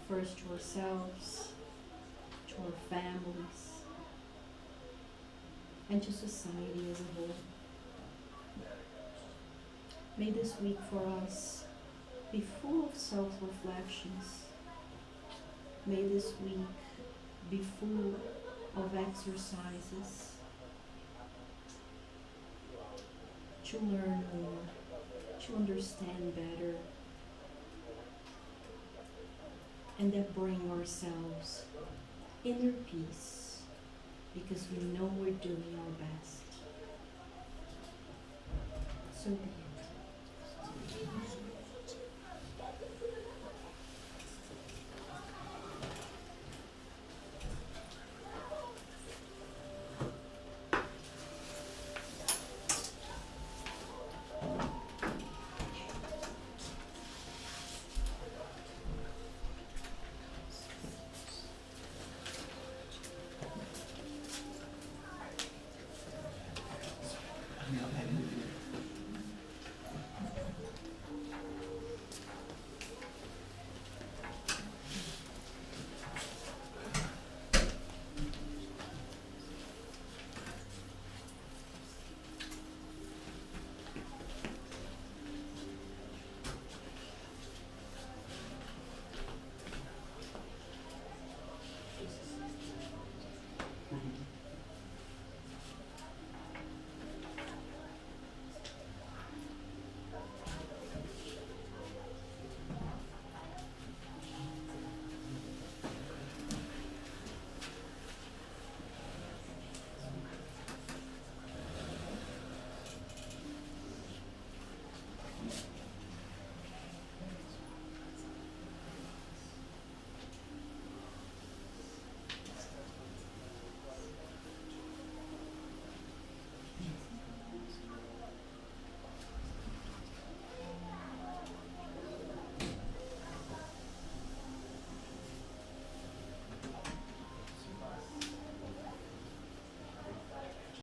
[SPEAKER 4] first to ourselves, to our families, and to society as a whole. May this week for us be full of self-reflections. May this week be full of exercises to learn more, to understand better, and that bring ourselves inner peace because we know we're doing our best. So be it.